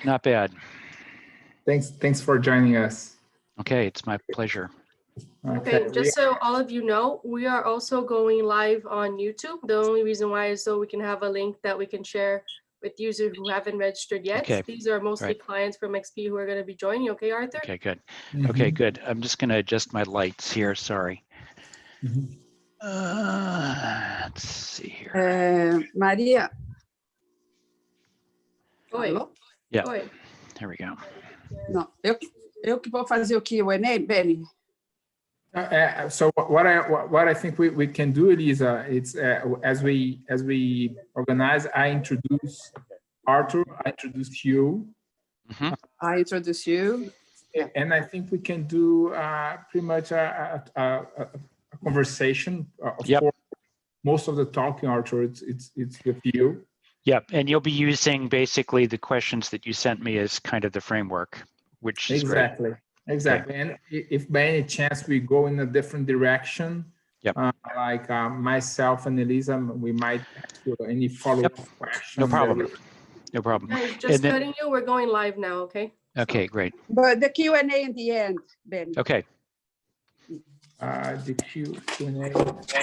Not bad. Thanks for joining us. Okay, it's my pleasure. Okay, just so all of you know, we are also going live on YouTube. The only reason why is so we can have a link that we can share with users who haven't registered yet. Okay. These are mostly clients from XP who are going to be joining. Okay, Arthur? Okay, good. Okay, good. I'm just going to adjust my lights here. Sorry. Let's see here. Maria. Oi. Alô? Yeah. Oi. There we go. Não, eu que vou fazer o Q&A, Benny. So what I think we can do, Elisa, it's as we organize, I introduce Arthur, I introduce you. I introduce you. And I think we can do pretty much a conversation. Of course, most of the talking, Arthur, it's with you. Yep, and you'll be using basically the questions that you sent me as kind of the framework, which is exactly. great. Exactly. Okay. And if by any chance we go in a different direction, like myself and Elisa, we might ask you any follow-up questions. No problem. No problem. Guys, just cutting you, we're going live now, okay? Okay, great. But the Q&A in the end, Benny. Okay. The Q&A. Okay.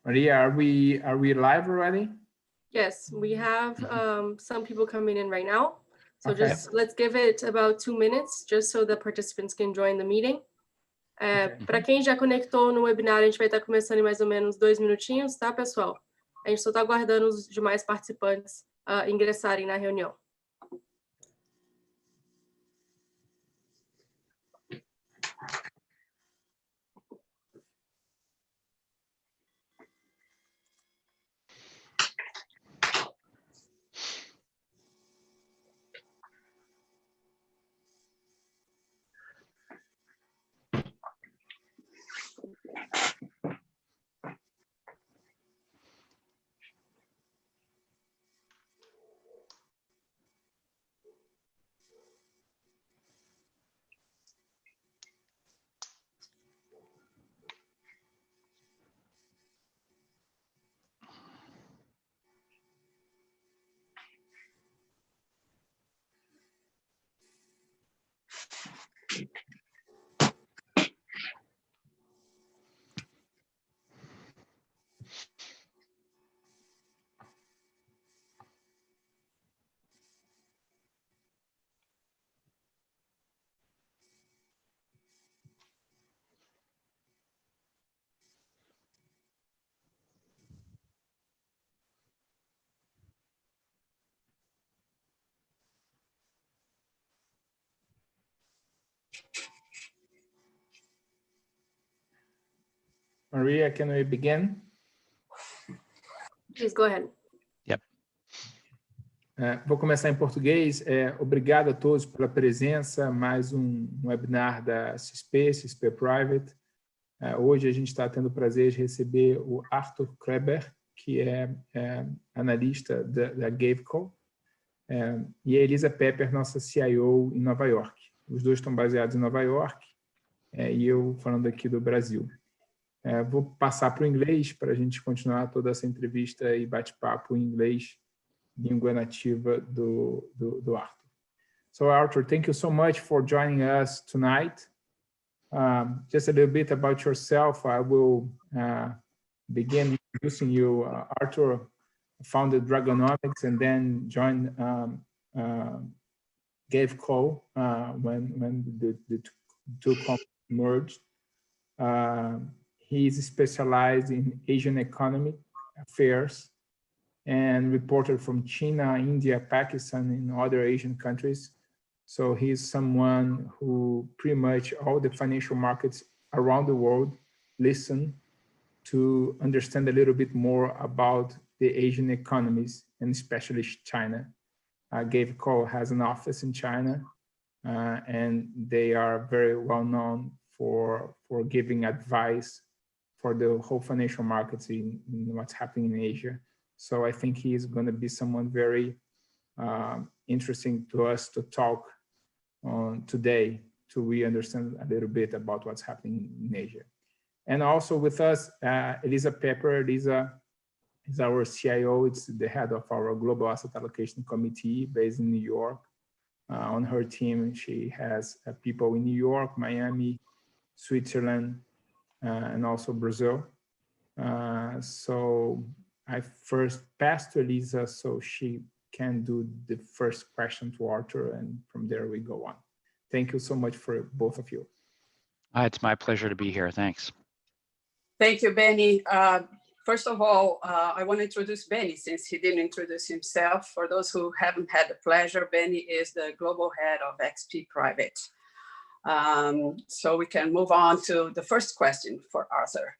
Maria, are we live already? Yes, we have some people coming in right now. So just let's give it about 2 minutes, just so the participants can join the meeting. Para quem já conectou no webinar, a gente vai estar começando em mais ou menos 2 minutinhos, tá, pessoal? A gente só está aguardando os demais participantes ingressarem na reunião. Maria, can we begin? Please go ahead. Yep. Vou começar em português. Obrigado a todos pela presença. Mais um webinar da XP Private. Hoje a gente está tendo o prazer de receber o Arthur Kreber, que é analista da Gaveco, e a Elisa Pepper, nossa CIO em Nova York. Os dois estão baseados em Nova York, e eu falando aqui do Brasil. Vou passar para o inglês para a gente continuar toda essa entrevista e bate-papo em inglês, língua nativa do Arthur. So Arthur, thank you so much for joining us tonight. Just a little bit about yourself. I will begin introducing you. Arthur founded Dragonomics and then joined Gaveco when the two companies merged. He is specialized in Asian economic affairs and reported from China, India, Pakistan, and other Asian countries. So he's someone who pretty much all the financial markets around the world listen to understand a little bit more about the Asian economies, and especially China. Gaveco has an office in China, and they are very well known for giving advice for the whole financial markets in what's happening in Asia. So I think he is going to be someone very interesting to us to talk on today, to really understand a little bit about what's happening in Asia. And also with us, Elisa Pepper. Elisa is our CIO. It's the head of our Global Asset Allocation Committee based in New York. On her team, she has people in New York, Miami, Switzerland, and also Brazil. So I first passed to Elisa so she can do the first question to Arthur, and from there we go on. Thank you so much for both of you. It's my pleasure to be here. Thanks. Thank you, Benny. First of all, I want to introduce Benny since he didn't introduce himself. For those who haven't had the pleasure, Benny is the global head of XP Private. So we can move on to the first question for Arthur.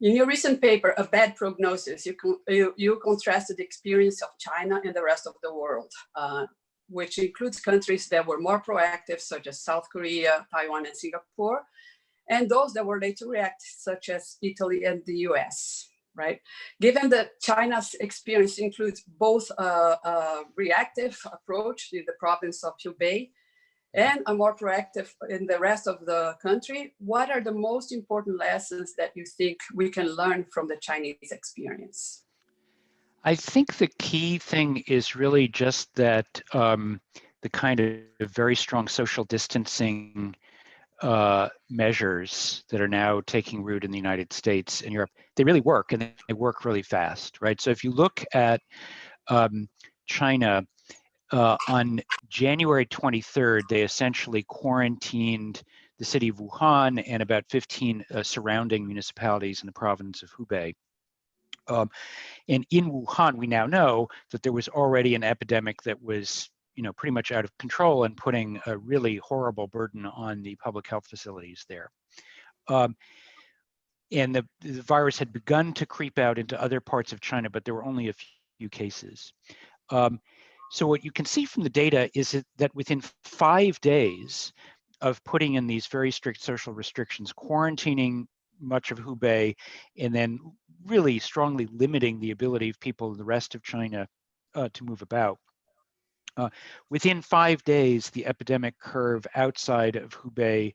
In your recent paper, A Bad Prognosis, you contrasted the experience of China and the rest of the world, which includes countries that were more proactive, such as South Korea, Taiwan, and Singapore, and those that were late to react, such as Italy and the US, right? Given that China's experience includes both a reactive approach in the province of Hubei and a more proactive in the rest of the country, what are the most important lessons that you think we can learn from the Chinese experience? I think the key thing is really just that the kind of very strong social distancing measures that are now taking root in the United States and Europe, they really work, and they work really fast, right? So if you look at China, on January 23rd, they essentially quarantined the city of Wuhan and about 15 surrounding municipalities in the province of Hubei. And in Wuhan, we now know that there was already an epidemic that was, pretty much out of control and putting a really horrible burden on the public health facilities there. And the virus had begun to creep out into other parts of China, but there were only a few cases. So what you can see from the data is that within 5 days of putting in these very strict social restrictions, quarantining much of Hubei, and then really strongly limiting the ability of people in the rest of China to move about. Within 5 days, the epidemic curve outside of Hubei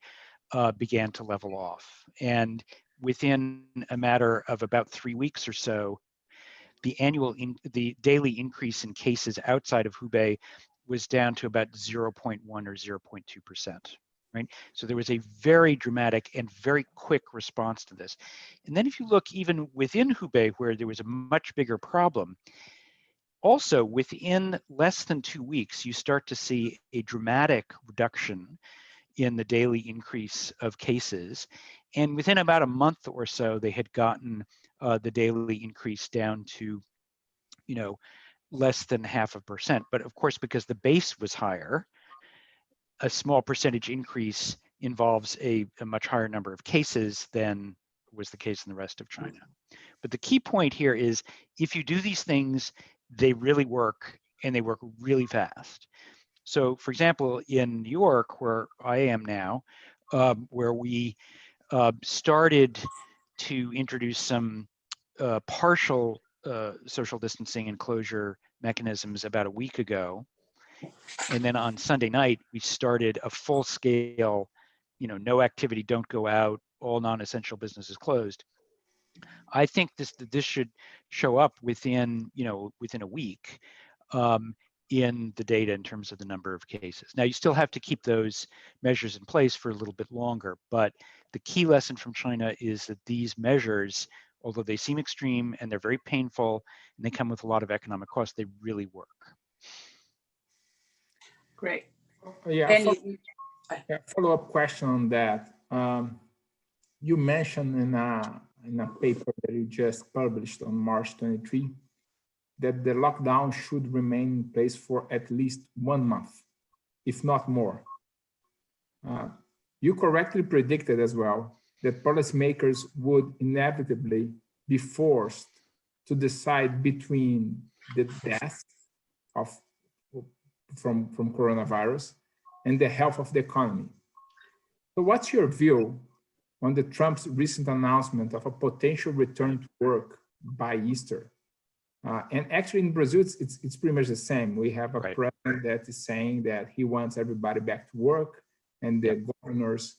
began to level off. And within a matter of about 3 weeks or so, the daily increase in cases outside of Hubei was down to about 0.1 or 0.2%, right? So there was a very dramatic and very quick response to this. And then if you look even within Hubei, where there was a much bigger problem, also within less than 2 weeks, you start to see a dramatic reduction in the daily increase of cases. And within about a month or so, they had gotten the daily increase down to, less than 0.5%. But of course, because the base was higher, a small percentage increase involves a much higher number of cases than was the case in the rest of China. But the key point here is if you do these things, they really work, and they work really fast. So for example, in New York, where I am now, where we started to introduce some partial social distancing and closure mechanisms about a week ago. And then on Sunday night, we started a full scale, no activity, don't go out, all non-essential businesses closed. I think this should show up within a week in the data in terms of the number of cases. Now, you still have to keep those measures in place for a little bit longer, but the key lesson from China is that these measures, although they seem extreme and they're very painful and they come with a lot of economic costs, they really work. Great. Yeah, follow-up question on that. You mentioned in a paper that you just published on March 23 that the lockdown should remain in place for at least 1 month, if not more. You correctly predicted as well that policymakers would inevitably be forced to decide between the death from coronavirus and the health of the economy. So what's your view on the Trump's recent announcement of a potential return to work by Easter. And actually in Brazil, it's pretty much the same. We have a president that is saying that he wants everybody back to work, and the governors,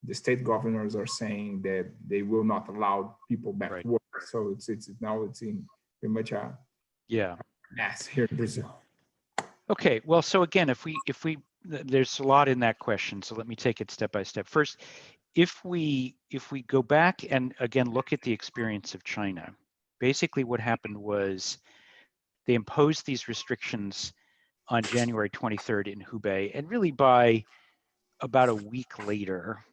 the state governors are saying that they will not allow people back to work. So it's in pretty much a mess here in Brazil. Okay, well, so again, if we there's a lot in that question, so let me take it step by step. First, if we go back and again look at the experience of China, basically what happened was they imposed these restrictions on January 23rd in Hubei, and really by about a week later,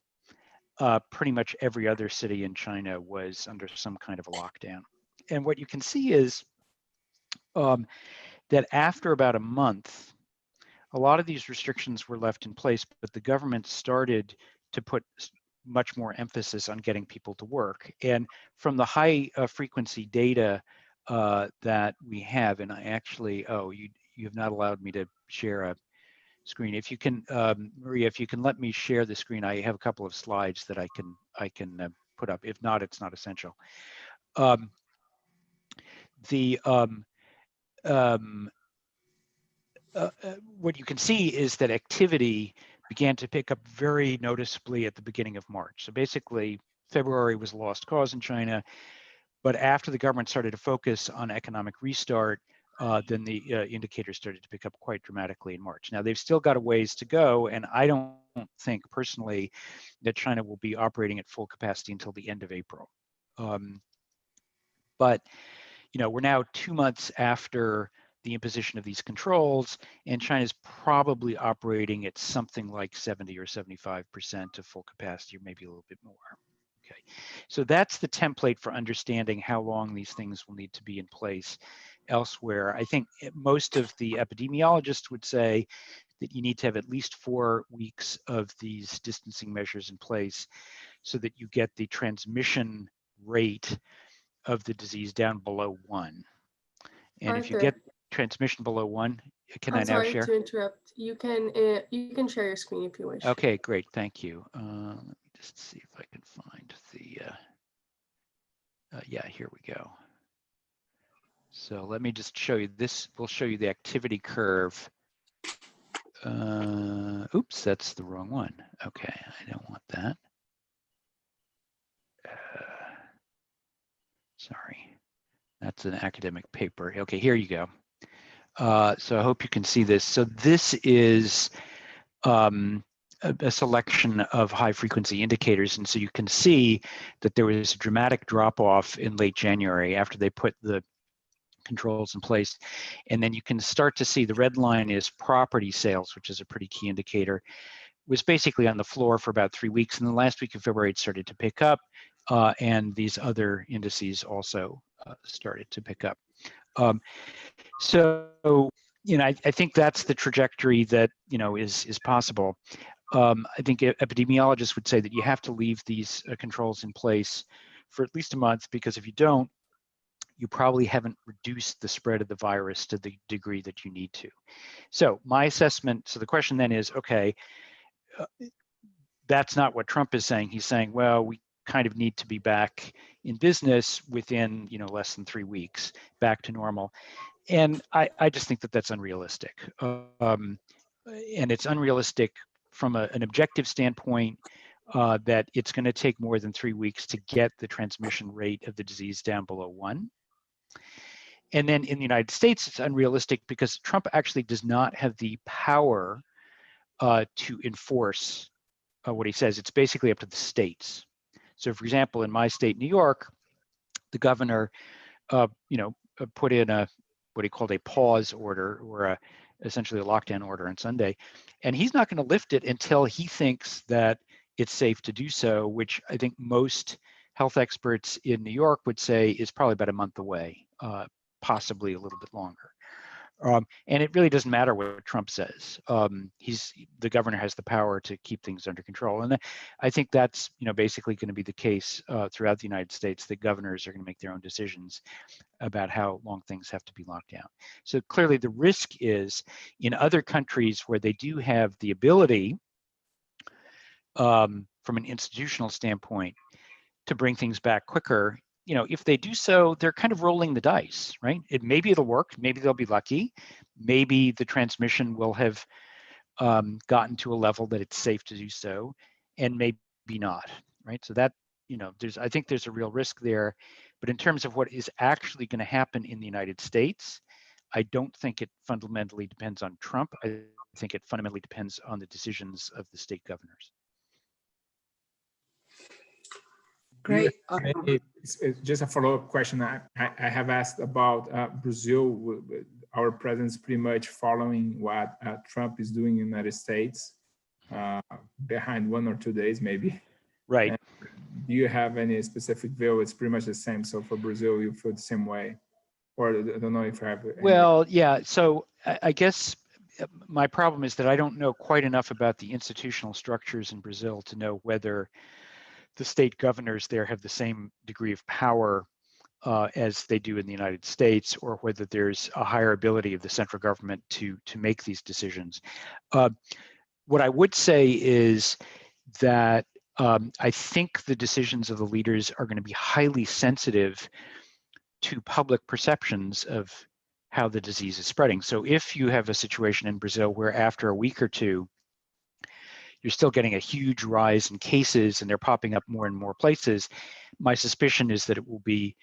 pretty much every other city in China was under some kind of a lockdown. And what you can see is that after about a month, a lot of these restrictions were left in place, but the government started to put much more emphasis on getting people to work. And from the high frequency data that we have, and I actually, you have not allowed me to share a screen. If you can, Maria, if you can let me share the screen, I have a couple of slides that I can put up. If not, it's not essential. What you can see is that activity began to pick up very noticeably at the beginning of March. So basically, February was a lost cause in China, but after the government started to focus on economic restart, then the indicators started to pick up quite dramatically in March. Now, they've still got a ways to go, and I don't think personally that China will be operating at full capacity until the end of April. But we're now 2 months after the imposition of these controls, and China's probably operating at something like 70 or 75% of full capacity, or maybe a little bit more. Okay, so that's the template for understanding how long these things will need to be in place elsewhere. I think most of the epidemiologists would say that you need to have at least 4 weeks of these distancing measures in place so that you get the transmission rate of the disease down below 1. And Arthur, if you get transmission below 1, can I now share? I'm sorry to interrupt. You can share your screen if you wish. Okay, great, thank you. Let me just see if I can find the, yeah, here we go. So let me just show you this. We'll show you the activity curve. Oops, that's the wrong one. Okay, I don't want that. Sorry, that's an academic paper. Okay, here you go. So I hope you can see this. So this is a selection of high frequency indicators. And so you can see that there was a dramatic drop off in late January after they put the controls in place. And then you can start to see the red line is property sales, which is a pretty key indicator, was basically on the floor for about 3 weeks. And the last week of February, it started to pick up. And these other indices also started to pick up. So, I think that's the trajectory that, is possible. I think epidemiologists would say that you have to leave these controls in place for at least a month, because if you don't, you probably haven't reduced the spread of the virus to the degree that you need to. So my assessment, so the question then is, okay, that's not what Trump is saying. He's saying, well, we kind of need to be back in business within, less than 3 weeks, back to normal. And I just think that that's unrealistic. And it's unrealistic from an objective standpoint, that it's going to take more than 3 weeks to get the transmission rate of the disease down below 1. And then in the United States, it's unrealistic because Trump actually does not have the power to enforce what he says. It's basically up to the states. So for example, in my state, New York, the governor, put in what he called a pause order, or essentially a lockdown order on Sunday. And he's not going to lift it until he thinks that it's safe to do so, which I think most health experts in New York would say is probably about a month away, possibly a little bit longer. And it really doesn't matter what Trump says. The governor has the power to keep things under control. And I think that's basically going to be the case throughout the United States. The governors are going to make their own decisions about how long things have to be locked down. So clearly the risk is in other countries where they do have the ability, for from an institutional standpoint to bring things back quicker. You know, if they do so, they're kind of rolling the dice, right? Maybe it'll work, maybe they'll be lucky, maybe the transmission will have gotten to a level that it's safe to do so, and maybe not, right? So that, you know, I think there's a real risk there. But in terms of what is actually going to happen in the United States, I don't think it fundamentally depends on Trump. I think it fundamentally depends on the decisions of the state governors. Great. Just a follow-up question. I have asked about Brazil. Our president's pretty much following what Trump is doing in the United States, behind 1 or 2 days, maybe. Right. And do you have any specific view? It's pretty much the same. So for Brazil, you feel the same way? Or I don't know if you have. Well, yeah. So I guess my problem is that I don't know quite enough about the institutional structures in Brazil to know whether the state governors there have the same degree of power as they do in the United States, or whether there's a higher ability of the central government to make these decisions. What I would say is that I think the decisions of the leaders are going to be highly sensitive to public perceptions of how the disease is spreading. So if you have a situation in Brazil where after a week or two, you're still getting a huge rise in cases and they're popping up more and more places, my suspicion is that it will be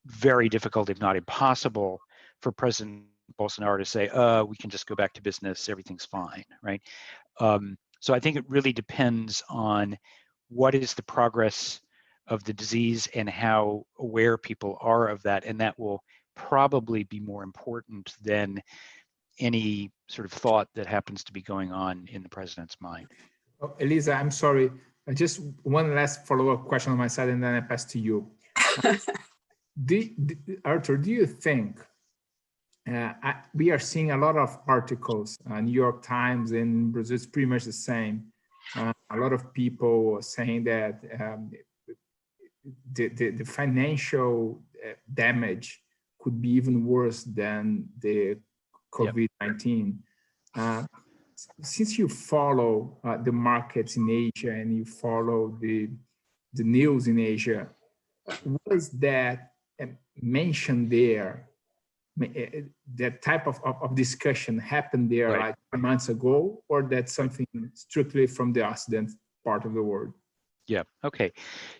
very difficult, if not impossible, for President Bolsonaro to say, we can just go back to business, everything's fine, right? So I think it really depends on what is the progress of the disease and how aware people are of that, and that will probably be more important than any sort of thought that happens to be going on in the president's mind. Oh, Elisa, I'm sorry. Just one last follow-up question on my side, and then I pass to you. Arthur, do you think we are seeing a lot of articles, New York Times and Brazil, it's pretty much the same. A lot of people saying that the financial damage could be even worse than the COVID-19. Since you follow the markets in Asia and you follow the news in Asia, was that mentioned there? That type of discussion happened there like months ago, or that's something strictly from the Occident part of the world? Yeah, okay.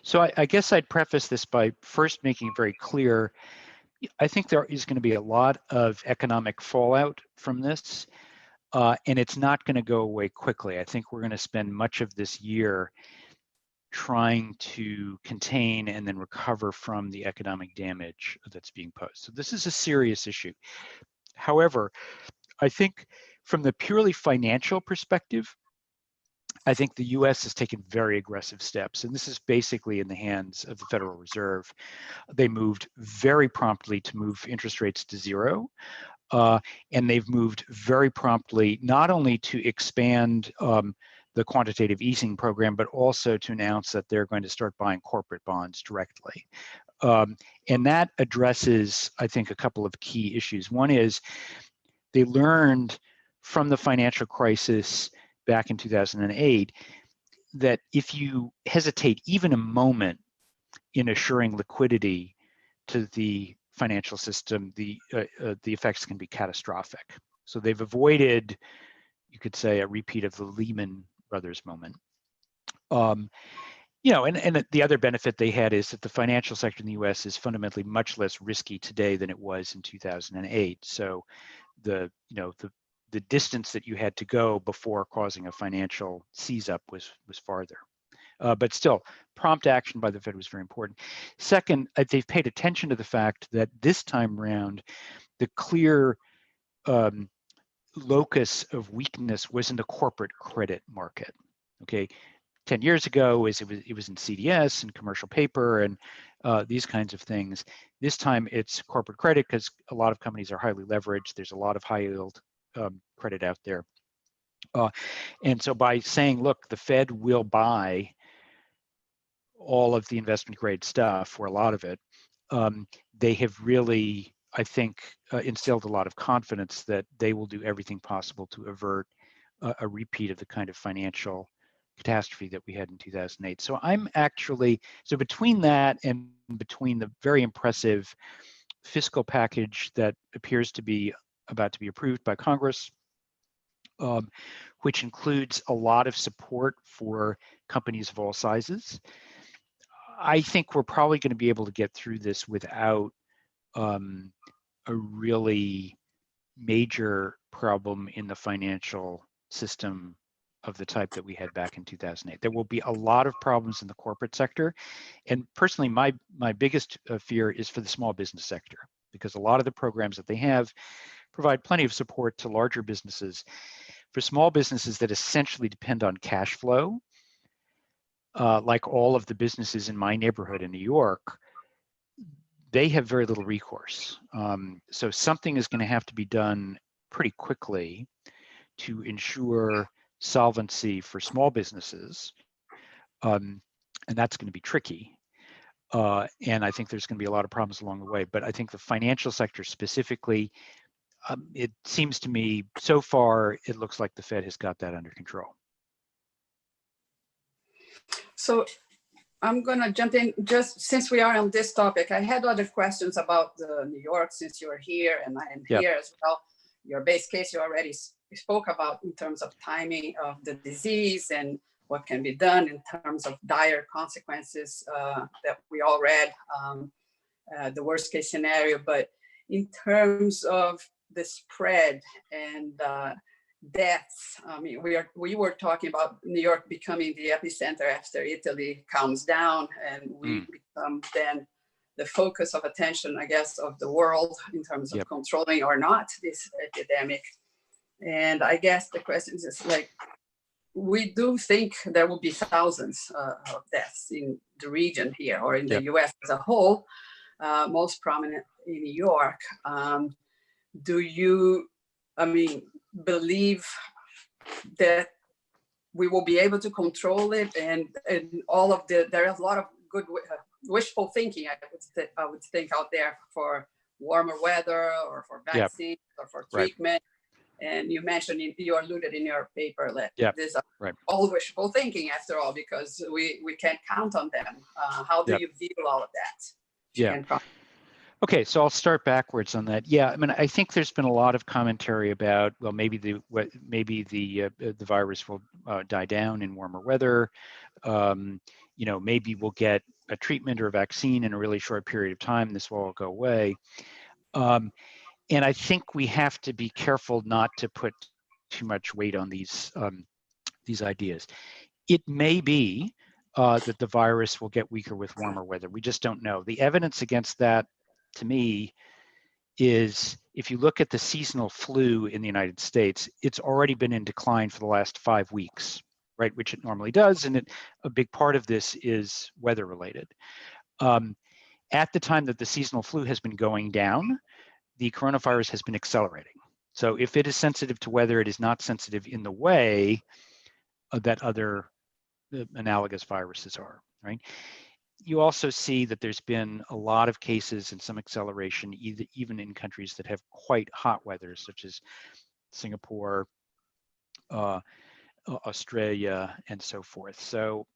So I guess I'd preface this by first making it very clear, I think there is going to be a lot of economic fallout from this, and it's not going to go away quickly. I think we're going to spend much of this year trying to contain and then recover from the economic damage that's being posed. So this is a serious issue. However, I think from the purely financial perspective, I think the US has taken very aggressive steps, and this is basically in the hands of the Federal Reserve. They moved very promptly to move interest rates to zero, and they've moved very promptly not only to expand the quantitative easing program, but also to announce that they're going to start buying corporate bonds directly. And that addresses, I think, a couple of key issues. One is they learned from the financial crisis back in 2008 that if you hesitate even a moment in assuring liquidity to the financial system, the effects can be catastrophic. So they've avoided, you could say, a repeat of the Lehman Brothers moment. You know, and the other benefit they had is that the financial sector in the U.S. is fundamentally much less risky today than it was in 2008. So the distance that you had to go before causing a financial seize up was farther. But still, prompt action by the Fed was very important. Second, they've paid attention to the fact that this time around, the clear locus of weakness was in the corporate credit market. Okay, 10 years ago, it was in CDS and commercial paper and these kinds of things. This time it's corporate credit because a lot of companies are highly leveraged. There's a lot of high yield credit out there. And so by saying, look, the Fed will buy all of the investment grade stuff, or a lot of it, they have really, I think, instilled a lot of confidence that they will do everything possible to avert a repeat of the kind of financial catastrophe that we had in 2008. So I'm actually, so between that and between the very impressive fiscal package that appears to be about to be approved by Congress, which includes a lot of support for companies of all sizes, I think we're probably going to be able to get through this without a really major problem in the financial system of the type that we had back in 2008. There will be a lot of problems in the corporate sector. And personally, my biggest fear is for the small business sector, because a lot of the programs that they have provide plenty of support to larger businesses. For small businesses that essentially depend on cash flow, like all of the businesses in my neighborhood in New York, they have very little recourse. So something is going to have to be done pretty quickly to ensure solvency for small businesses. And that's going to be tricky. And I think there's going to be a lot of problems along the way. But I think the financial sector specifically, it seems to me so far, it looks like the Fed has got that under control. So I'm going to jump in just since we are on this topic. I had other questions about New York since you're here and I am here as well. Your base case you already spoke about in terms of timing of the disease and what can be done in terms of dire consequences that we all read, the worst case scenario. But in terms of the spread and deaths, I mean, we were talking about New York becoming the epicenter after Italy calms down, and we become then the focus of attention, I guess, of the world in terms of controlling or not this epidemic. And I guess the question is like, we do think there will be thousands of deaths in the region here or in the US as a whole, most prominent in New York. Do you, believe that we will be able to control it and all of there is a lot of good wishful thinking, I would think out there for warmer weather or for vaccines or for treatment. And you mentioned, you alluded in your paper that this is all wishful thinking after all, because we can't count on them. How do you view all of that? Okay, so I'll start backwards on that. Yeah, I mean, I think there's been a lot of commentary about, well, maybe the virus will die down in warmer weather. Maybe we'll get a treatment or a vaccine in a really short period of time. This will all go away. And I think we have to be careful not to put too much weight on these ideas. It may be that the virus will get weaker with warmer weather. We just don't know. The evidence against that, to me, is if you look at the seasonal flu in the United States, it's already been in decline for the last 5 weeks, right? Which it normally does, and a big part of this is weather related. At the time that the seasonal flu has been going down, the coronavirus has been accelerating. So if it is sensitive to weather, it is not sensitive in the way that other analogous viruses are, right? You also see that there's been a lot of cases and some acceleration, even in countries that have quite hot weather, such as Singapore, Australia, and so forth. So,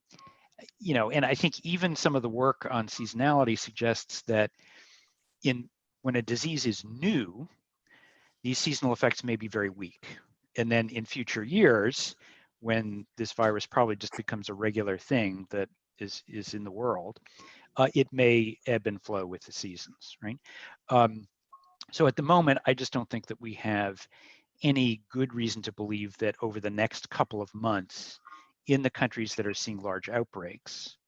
and I think even some of the work on seasonality suggests that when a disease is new, these seasonal effects may be very weak. And then in future years, when this virus probably just becomes a regular thing that is in the world, it may ebb and flow with the seasons, right? So at the moment, I just don't think that we have any good reason to believe that over the next couple of months, in the countries that are seeing large outbreaks,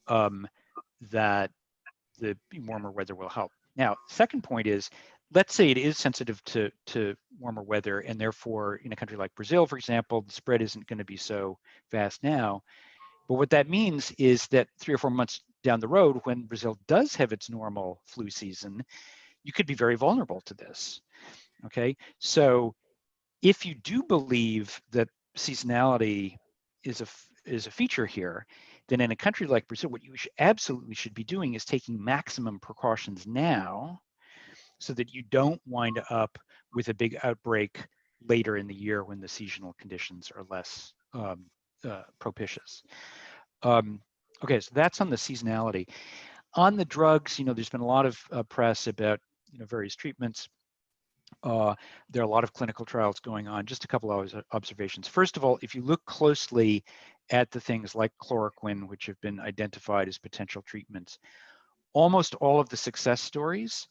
that the warmer weather will help. Now, second point is, let's say it is sensitive to warmer weather, and therefore in a country like Brazil, for example, the spread isn't going to be so fast now. But what that means is that 3 or 4 months down the road, when Brazil does have its normal flu season, you could be very vulnerable to this, okay? So if you do believe that seasonality is a feature here, then in a country like Brazil, what you absolutely should be doing is taking maximum precautions now so that you don't wind up with a big outbreak later in the year when the seasonal conditions are less propitious. Okay, so that's on the seasonality. On the drugs, there's been a lot of press about various treatments. There are a lot of clinical trials going on. Just a couple of observations. First of all, if you look closely at the things like chloroquine, which have been identified as potential treatments, almost all of the success stories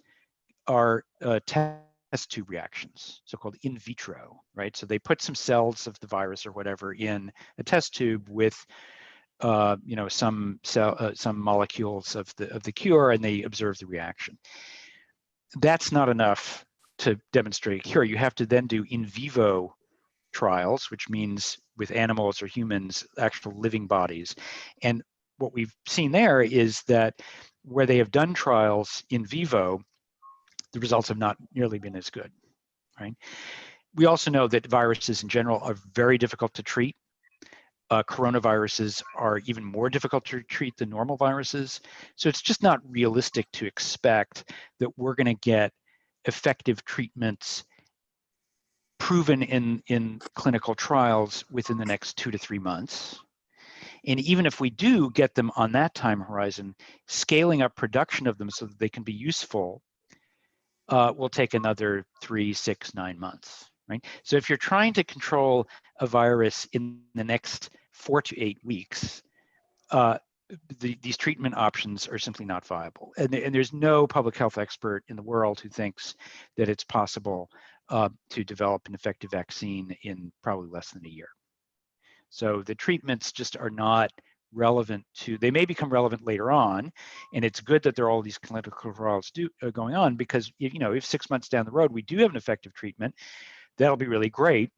are test tube reactions, so-called in vitro, right? So they put some cells of the virus or whatever in a test tube with some molecules of the cure, and they observe the reaction. That's not enough to demonstrate a cure. You have to then do in vivo trials, which means with animals or humans, actual living bodies. And what we've seen there is that where they have done trials in vivo, the results have not nearly been as good, right? We also know that viruses in general are very difficult to treat. Coronaviruses are even more difficult to treat than normal viruses. So it's just not realistic to expect that we're going to get effective treatments proven in clinical trials within the next 2 to 3 months. And even if we do get them on that time horizon, scaling up production of them so that they can be useful will take another 3, 6, 9 months, right? So if you're trying to control a virus in the next 4 to 8 weeks, these treatment options are simply not viable. And there's no public health expert in the world who thinks that it's possible to develop an effective vaccine in probably less than a year. So the treatments just are not relevant to, they may become relevant later on, and it's good that there are all these clinical trials going on, because if 6 months down the road we do have an effective treatment, that'll be really great,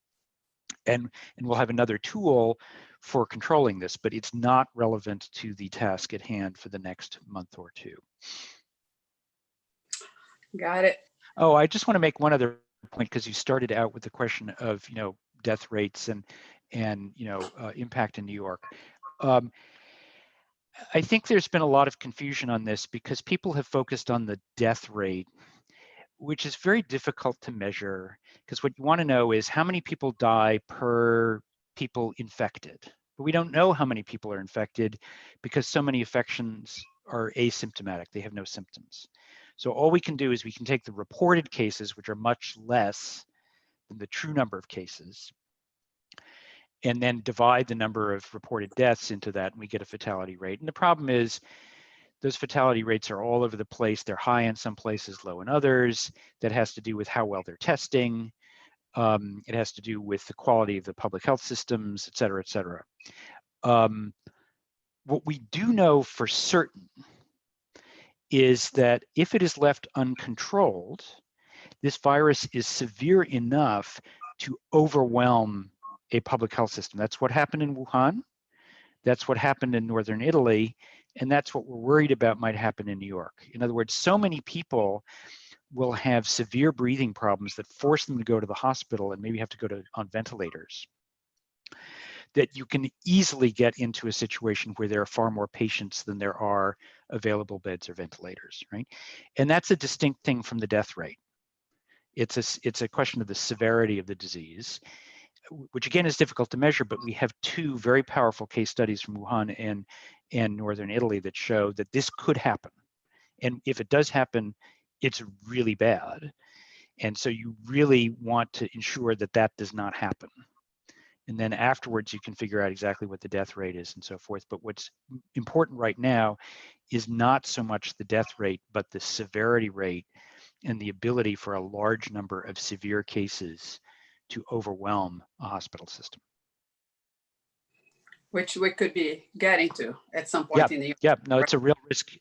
and we'll have another tool for controlling this, but it's not relevant to the task at hand for the next month or two. Got it. Oh, I just want to make one other point, because you started out with the question of death rates and impact in New York. I think there's been a lot of confusion on this because people have focused on the death rate, which is very difficult to measure, because what you want to know is how many people die per people infected. But we don't know how many people are infected because so many infections are asymptomatic. They have no symptoms. So all we can do is we can take the reported cases, which are much less than the true number of cases, and then divide the number of reported deaths into that, and we get a fatality rate. And the problem is those fatality rates are all over the place. They're high in some places, low in others. That has to do with how well they're testing. It has to do with the quality of the public health systems, et cetera, et cetera. What we do know for certain is that if it is left uncontrolled, this virus is severe enough to overwhelm a public health system. That's what happened in Wuhan. That's what happened in northern Italy. And that's what we're worried about might happen in New York. In other words, so many people will have severe breathing problems that force them to go to the hospital and maybe have to go on ventilators, that you can easily get into a situation where there are far more patients than there are available beds or ventilators, right? And that's a distinct thing from the death rate. It's a question of the severity of the disease, which again is difficult to measure, but we have 2 very powerful case studies from Wuhan and northern Italy that show that this could happen. And if it does happen, it's really bad. And so you really want to ensure that that does not happen. And then afterwards, you can figure out exactly what the death rate is and so forth. But what's important right now is not so much the death rate, but the severity rate and the ability for a large number of severe cases to overwhelm a hospital system. Which we could be getting to at some point in the year. Yeah, no, it's a real risk.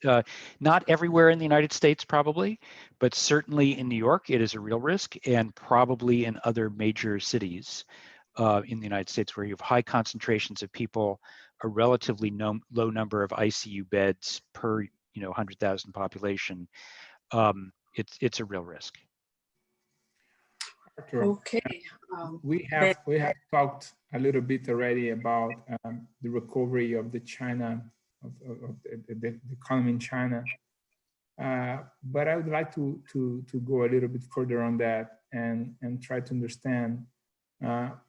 Not everywhere in the United States, probably, but certainly in New York, it is a real risk, and probably in other major cities in the United States where you have high concentrations of people, a relatively low number of ICU beds per 100,000 population. It's a real risk. Okay. We have talked a little bit already about the recovery of the China, of the economy in China. But I would like to go a little bit further on that and try to understand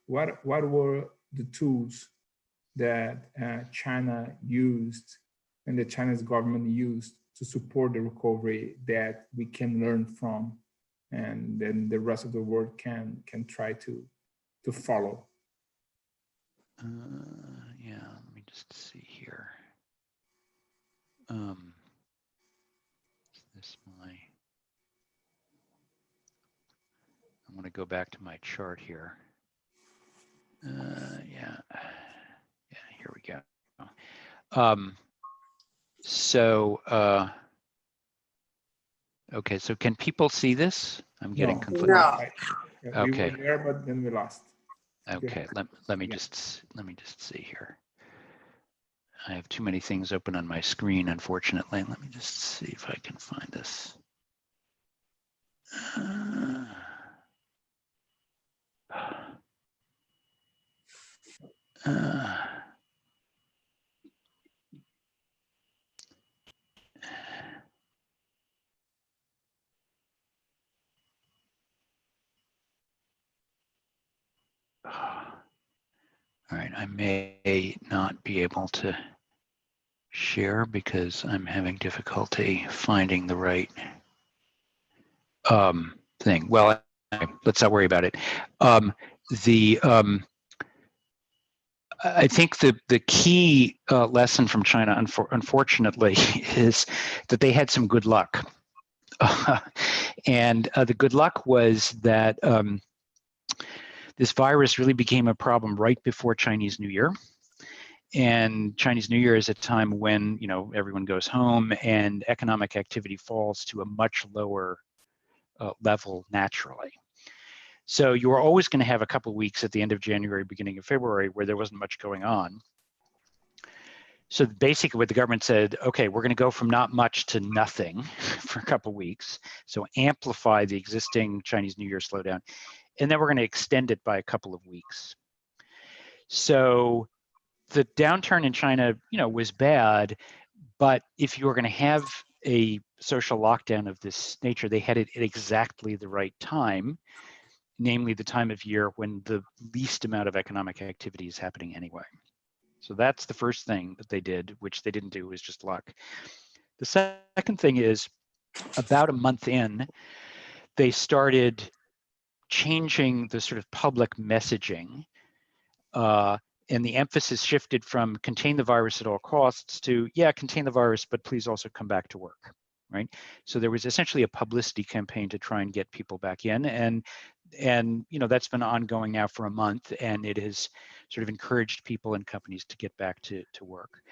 what were the tools that China used and the Chinese government used to support the recovery that we can learn from, and then the rest of the world can try to follow. Yeah, let me just see here. Is this my? I want to go back to my chart here. Yeah, here we go. Okay, so can people see this? I'm getting conflicted. No. We Okay. were there, but then we lost. Okay, let me just see here. I have too many things open on my screen, unfortunately. Let me just see if I can find this. All right, I may not be able to share because I'm having difficulty finding the right thing. Well, let's not worry about it. I think the key lesson from China, unfortunately, is that they had some good luck. And the good luck was that this virus really became a problem right before Chinese New Year. And Chinese New Year is a time when, you know, everyone goes home and economic activity falls to a much lower level naturally. So you were always going to have a couple of weeks at the end of January, beginning of February, where there wasn't much going on. So basically what the government said, okay, we're going to go from not much to nothing for a couple of weeks. So amplify the existing Chinese New Year slowdown. And then we're going to extend it by a couple of weeks. So the downturn in China, you know, was bad, but if you were going to have a social lockdown of this nature, they had it at exactly the right time, namely the time of year when the least amount of economic activity is happening anyway. So that's the first thing that they did, which they didn't do, was just luck. The second thing is, about a month in, they started changing the sort of public messaging, and the emphasis shifted from contain the virus at all costs to, yeah, contain the virus, but please also come back to work, right? So there was essentially a publicity campaign to try and get people back in, and you know, that's been ongoing now for a month, and it has sort of encouraged people and companies to get back to work.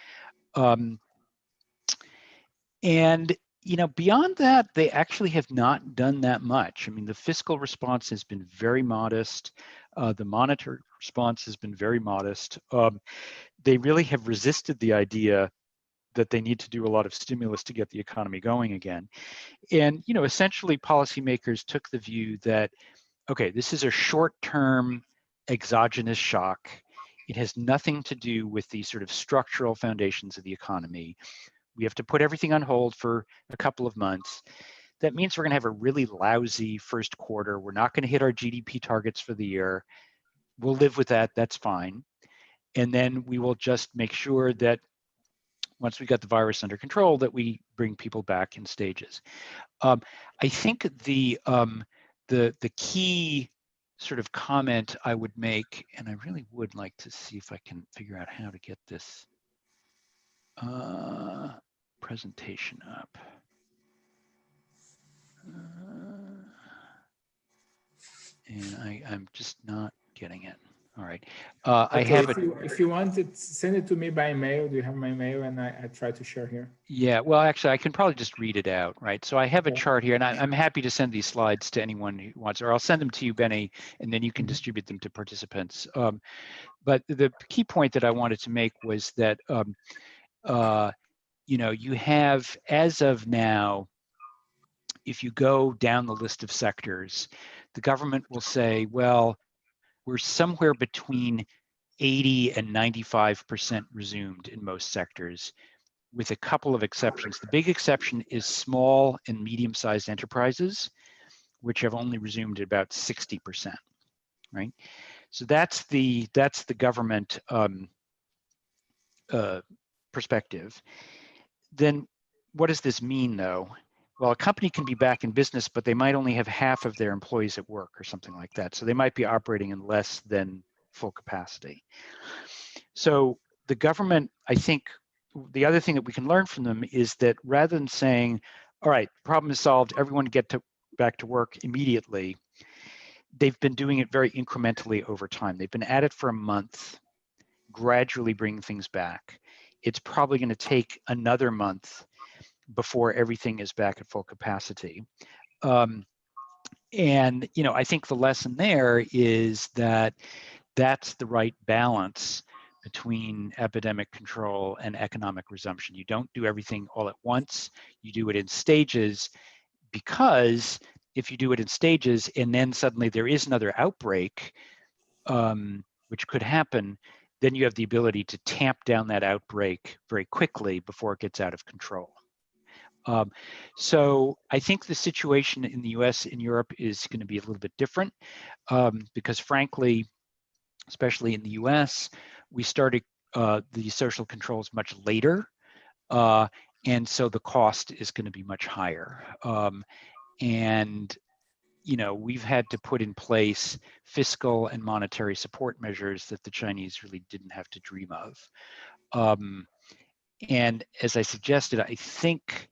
And you know, beyond that, they actually have not done that much. I mean, the fiscal response has been very modest. The monetary response has been very modest. They really have resisted the idea that they need to do a lot of stimulus to get the economy going again. And you know, essentially, policymakers took the view that, okay, this is a short-term exogenous shock. It has nothing to do with the sort of structural foundations of the economy. We have to put everything on hold for a couple of months. That means we're going to have a really lousy first quarter. We're not going to hit our GDP targets for the year. We'll live with that. That's fine. And then we will just make sure that once we got the virus under control, that we bring people back in stages. I think the key sort of comment I would make, and I really would like to see if I can figure out how to get this presentation up. And I'm just not getting it. All right. Okay, I have if you want it, send it to me by email. Do you have my email? And I try to share here. Yeah, well, actually, I can probably just read it out, right? So I have a chart here, and I'm happy to send these slides to anyone who wants, or I'll send them to you, Benny, and then you can distribute them to participants. But the key point that I wanted to make was that, you know, you have, as of now, if you go down the list of sectors, the government will say, well, we're somewhere between 80 and 95% resumed in most sectors, with a couple of exceptions. The big exception is small and medium-sized enterprises, which have only resumed at about 60%, right? So that's the government perspective, then what does this mean, though? Well, a company can be back in business, but they might only have half of their employees at work or something like that. So they might be operating in less than full capacity. So the government, I think, the other thing that we can learn from them is that rather than saying, all right, problem is solved, everyone get back to work immediately, they've been doing it very incrementally over time. They've been at it for a month, gradually bringing things back. It's probably going to take another month before everything is back at full capacity. And I think the lesson there is that that's the right balance between epidemic control and economic resumption. You don't do everything all at once. You do it in stages, because if you do it in stages and then suddenly there is another outbreak, which could happen, then you have the ability to tamp down that outbreak very quickly before it gets out of control. So I think the situation in the US and Europe is going to be a little bit different, because frankly, especially in the US, we started the social controls much later, and so the cost is going to be much higher. And we've had to put in place fiscal and monetary support measures that the Chinese really didn't have to dream of. And as I suggested, I think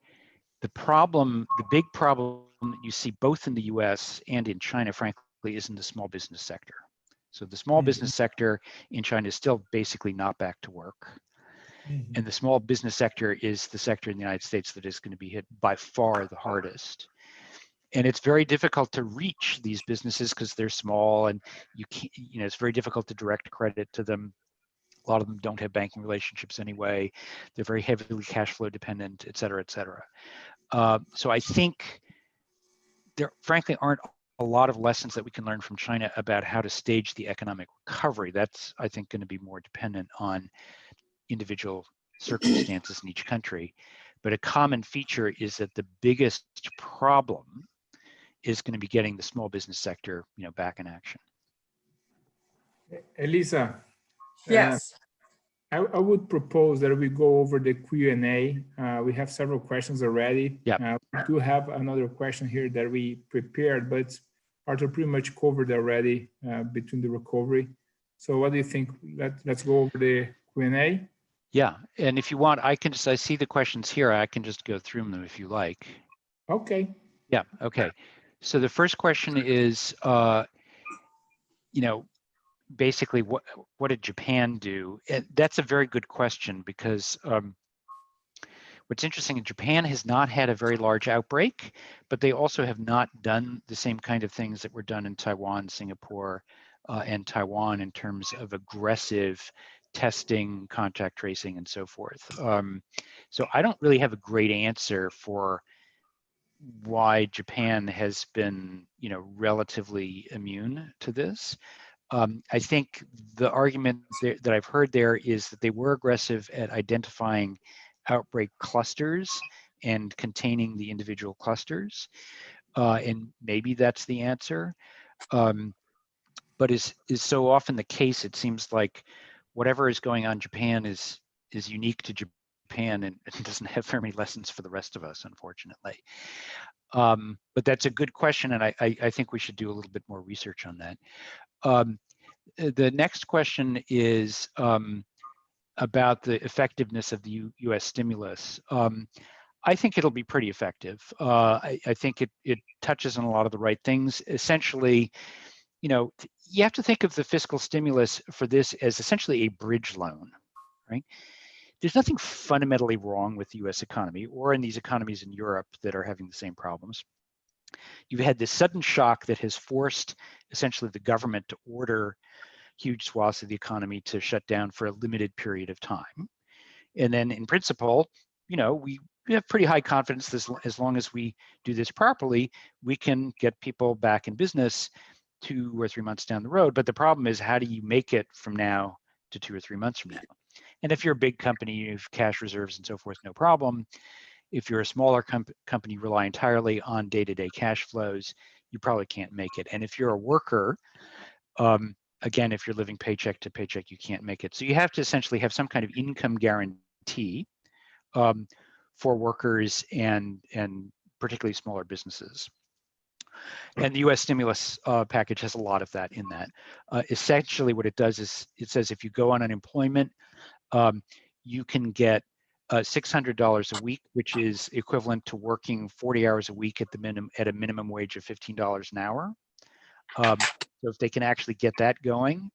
the big problem that you see both in the US and in China, frankly, is in the small business sector. So the small business sector in China is still basically not back to work. And the small business sector is the sector in the United States that is going to be hit by far the hardest. And it's very difficult to reach these businesses because they're small, and you can't, it's very difficult to direct credit to them. A lot of them don't have banking relationships anyway. They're very heavily cash flow dependent, et cetera, et cetera. So I think there frankly aren't a lot of lessons that we can learn from China about how to stage the economic recovery. That's, I think, going to be more dependent on individual circumstances in each country. But a common feature is that the biggest problem is going to be getting the small business sector, back in action. Elisa. Yes. I would propose that we go over the Q&A. We have several questions already. Yeah. We do have another question here that we prepared, but Arthur pretty much covered already between the recovery. So what do you think? Let's go over the Q&A. Yeah, and if you want, I see the questions here. I can just go through them if you like. Okay. Yeah, okay. So the first question is, basically, what did Japan do? And that's a very good question, because what's interesting, Japan has not had a very large outbreak, but they also have not done the same kind of things that were done in Taiwan, Singapore, and Taiwan in terms of aggressive testing, contact tracing, and so forth. So I don't really have a great answer for why Japan has been, relatively immune to this. I think the argument that I've heard there is that they were aggressive at identifying outbreak clusters and containing the individual clusters, and maybe that's the answer. But is so often the case, it seems like whatever is going on in Japan is unique to Japan, and it doesn't have very many lessons for the rest of us, unfortunately. But that's a good question, and I think we should do a little bit more research on that. The next question is about the effectiveness of the U.S. stimulus. I think it'll be pretty effective. I think it touches on a lot of the right things. Essentially, you have to think of the fiscal stimulus for this as essentially a bridge loan, right? There's nothing fundamentally wrong with the U.S. economy or in these economies in Europe that are having the same problems. You've had this sudden shock that has forced essentially the government to order huge swaths of the economy to shut down for a limited period of time. And then in principle, we have pretty high confidence that as long as we do this properly, we can get people back in business 2 or 3 months down the road. But the problem is, how do you make it from now to 2 or 3 months from now? And if you're a big company, you have cash reserves and so forth, no problem. If you're a smaller company, you rely entirely on day-to-day cash flows, you probably can't make it. And if you're a worker, again, if you're living paycheck to paycheck, you can't make it. So you have to essentially have some kind of income guarantee for workers and particularly smaller businesses. And the U.S. stimulus package has a lot of that in that. Essentially, what it does is it says if you go on unemployment, you can get $600 a week, which is equivalent to working 40 hours a week at a minimum wage of $15 an hour. So if they can actually get that going,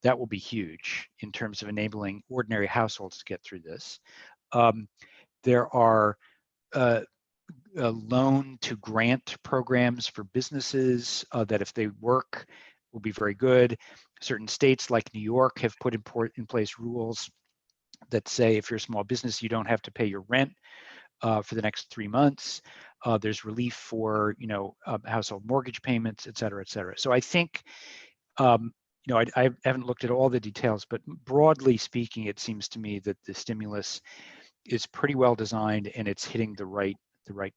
that will be huge in terms of enabling ordinary households to get through this. There are loan to grant programs for businesses that if they work will be very good. Certain states like New York have put in place rules that say if you're a small business, you don't have to pay your rent for the next 3 months. There's relief for household mortgage payments, et cetera, et cetera. So I think I haven't looked at all the details, but broadly speaking, it seems to me that the stimulus is pretty well designed and it's hitting the right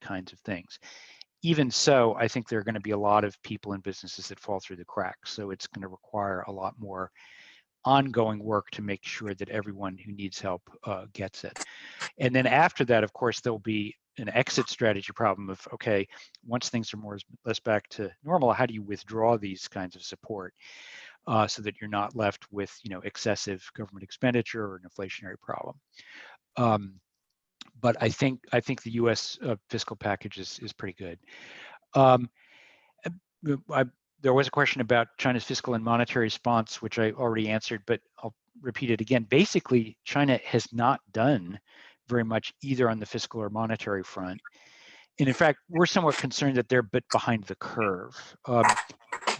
kinds of things. Even so, I think there are going to be a lot of people and businesses that fall through the cracks. So it's going to require a lot more ongoing work to make sure that everyone who needs help gets it. And then after that, of course, there'll be an exit strategy problem of, okay, once things are more or less back to normal, how do you withdraw these kinds of support so that you're not left with excessive government expenditure or an inflationary problem? But I think the U.S. Fiscal package is pretty good. There was a question about China's fiscal and monetary response, which I already answered, but I'll repeat it again. Basically, China has not done very much either on the fiscal or monetary front. And in fact, we're somewhat concerned that they're a bit behind the curve.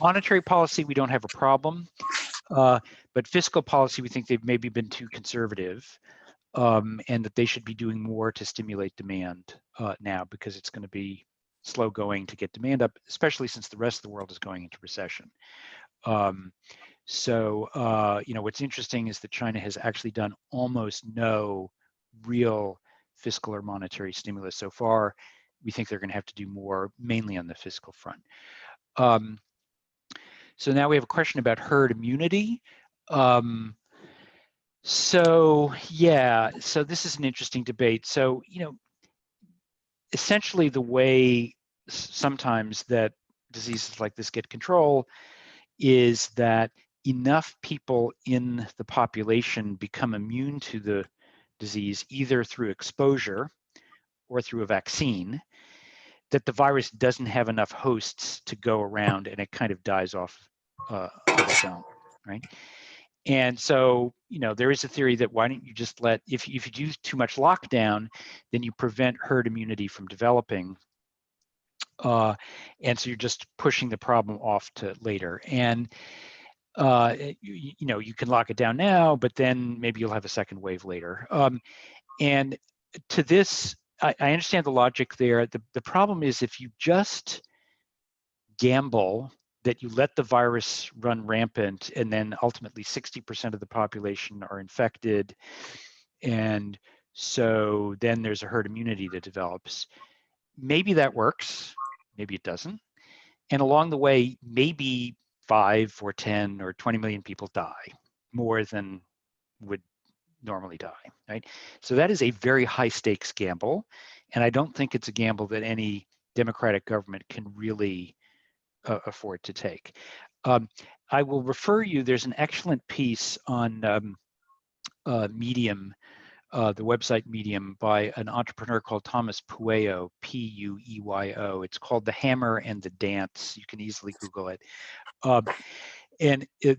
Monetary policy, we don't have a problem, but fiscal policy, we think they've maybe been too conservative. And that they should be doing more to stimulate demand now, because it's going to be slow going to get demand up, especially since the rest of the world is going into recession. What's interesting is that China has actually done almost no real fiscal or monetary stimulus so far. We think they're going to have to do more, mainly on the fiscal front. So now we have a question about herd immunity. So this is an interesting debate. So, essentially the way sometimes that diseases like this get control is that enough people in the population become immune to the disease, either through exposure or through a vaccine, that the virus doesn't have enough hosts to go around and it kind of dies off of its own, right? And so, there is a theory that why don't you just if you do too much lockdown, then you prevent herd immunity from developing. And so you're just pushing the problem off to later. And, you can lock it down now, but then maybe you'll have a second wave later. And to this, I understand the logic there. The problem is if you just gamble that you let the virus run rampant and then ultimately 60% of the population are infected. And so then there's a herd immunity that develops. Maybe that works, maybe it doesn't. And along the way, maybe 5 or 10 or 20 million people die, more than would normally die, right? So that is a very high stakes gamble. And I don't think it's a gamble that any democratic government can really afford to take. I will refer you, there's an excellent piece on Medium, the website Medium, by an entrepreneur called Thomas Pueyo, P-U-E-Y-O. It's called The Hammer and the Dance. You can easily Google it.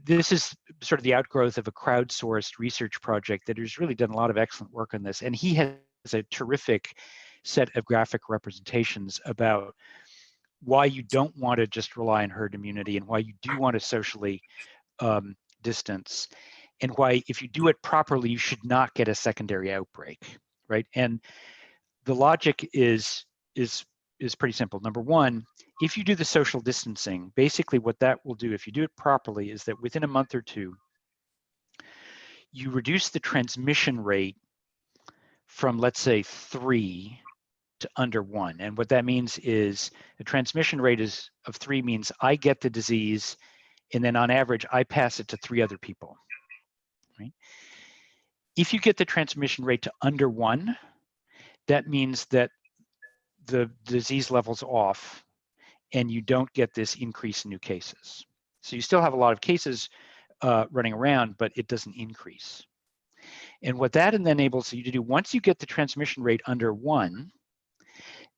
This is sort of the outgrowth of a crowdsourced research project that has really done a lot of excellent work on this. And he has a terrific set of graphic representations about why you don't want to just rely on herd immunity and why you do want to socially distance, and why if you do it properly, you should not get a secondary outbreak, right? And the logic is pretty simple. Number one, if you do the social distancing, basically what that will do, if you do it properly, is that within a month or two, you reduce the transmission rate from, let's say, 3 to under 1. And what that means is a transmission rate of 3 means I get the disease And then on average, I pass it to 3 other people, right? If you get the transmission rate to under 1, that means that the disease level's off and you don't get this increase in new cases. So you still have a lot of cases running around, but it doesn't increase. And what that enables you to do, once you get the transmission rate under 1,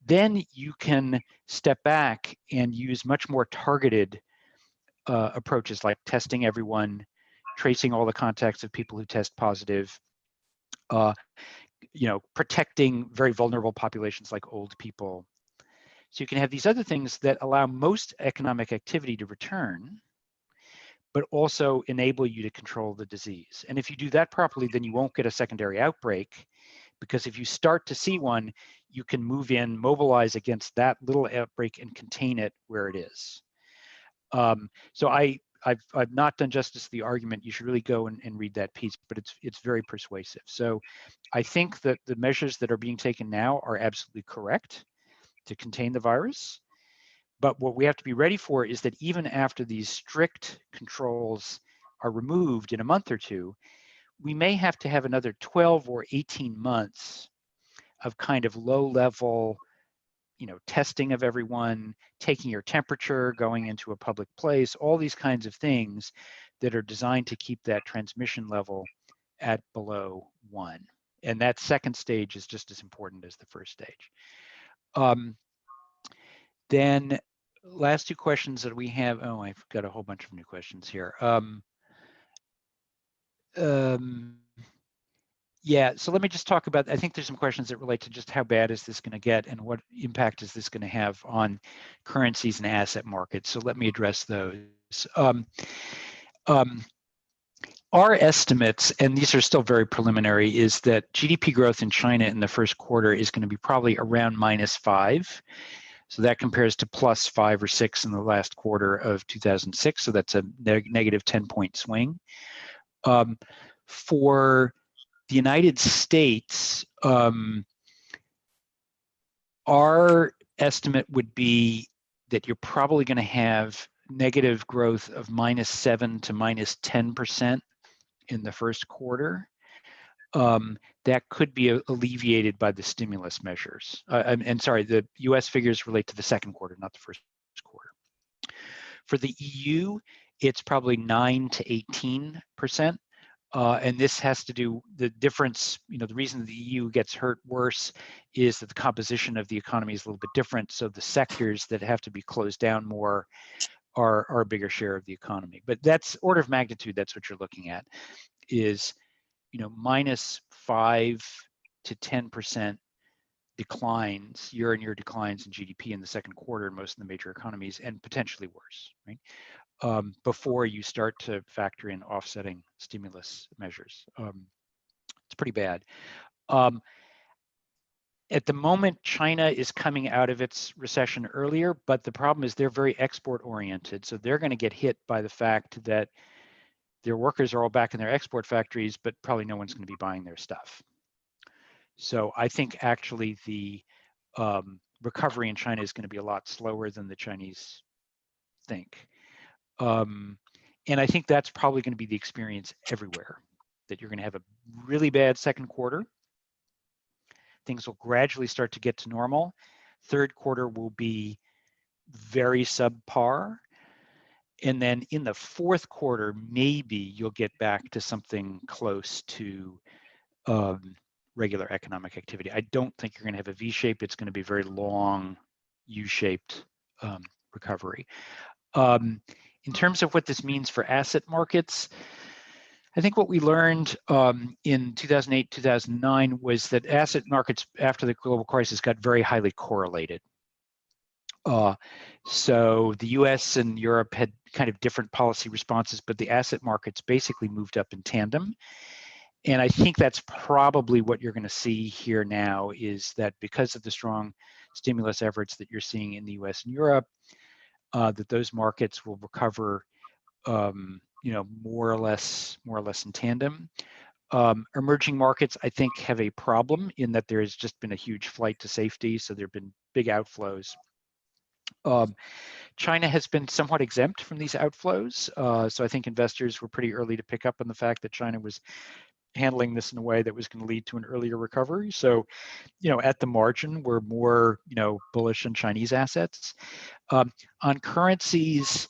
then you can step back and use much more targeted approaches like testing everyone, tracing all the contacts of people who test positive, protecting very vulnerable populations like old people. So you can have these other things that allow most economic activity to return, but also enable you to control the disease. And if you do that properly, then you won't get a secondary outbreak, because if you start to see one, you can move in, mobilize against that little outbreak and contain it where it is. So I've not done justice to the argument. You should really go and read that piece, but it's very persuasive. So I think that the measures that are being taken now are absolutely correct to contain the virus. But what we have to be ready for is that even after these strict controls are removed in a month or two, we may have to have another 12 or 18 months of kind of low level, testing of everyone, taking your temperature, going into a public place, all these kinds of things that are designed to keep that transmission level at below 1. And that second stage is just as important as the first stage. Then last 2 questions that we have. Oh, I've got a whole bunch of new questions here. Yeah, so let me just talk about, I think there's some questions that relate to just how bad is this going to get and what impact is this going to have on currencies and asset markets. So let me address those. Our estimates, and these are still very preliminary, is that GDP growth in China in the first quarter is going to be probably around -5. So that compares to +5 or 6 in the last quarter of 2006. So that's a negative 10-point swing. For the United States, our estimate would be that you're probably going to have negative growth of -7 to -10% in the first quarter. That could be alleviated by the stimulus measures. And sorry, the US figures relate to the second quarter, not the first quarter. For the EU, it's probably 9 to 18%. And this has to do, the difference, the reason the EU gets hurt worse is that the composition of the economy is a little bit different. So the sectors that have to be closed down more are a bigger share of the economy. But that's order of magnitude, that's what you're looking at, is -5 to 10% declines, year-on-year declines in GDP in the second quarter in most of the major economies, and potentially worse, right? Before you start to factor in offsetting stimulus measures. It's pretty bad. At the moment, China is coming out of its recession earlier, but the problem is they're very export-oriented, so they're going to get hit by the fact that their workers are all back in their export factories, but probably no one's going to be buying their stuff. So I think actually the recovery in China is going to be a lot slower than the Chinese think. And I think that's probably going to be the experience everywhere, that you're going to have a really bad second quarter. Things will gradually start to get to normal. Third quarter will be very subpar. And then in the fourth quarter, maybe you'll get back to something close to regular economic activity. I don't think you're going to have a V shape. It's going to be a very long U-shaped recovery. In terms of what this means for asset markets, I think what we learned in 2008, 2009 was that asset markets after the global crisis got very highly correlated. So the US and Europe had kind of different policy responses, but the asset markets basically moved up in tandem. And I think that's probably what you're going to see here now, is that because of the strong stimulus efforts that you're seeing in the US and Europe, that those markets will recover, more or less in tandem. Emerging markets, I think, have a problem in that there has just been a huge flight to safety, so there have been big outflows. China has been somewhat exempt from these outflows. So I think investors were pretty early to pick up on the fact that China was handling this in a way that was going to lead to an earlier recovery. So, at the margin, we're more, bullish on Chinese assets. On currencies,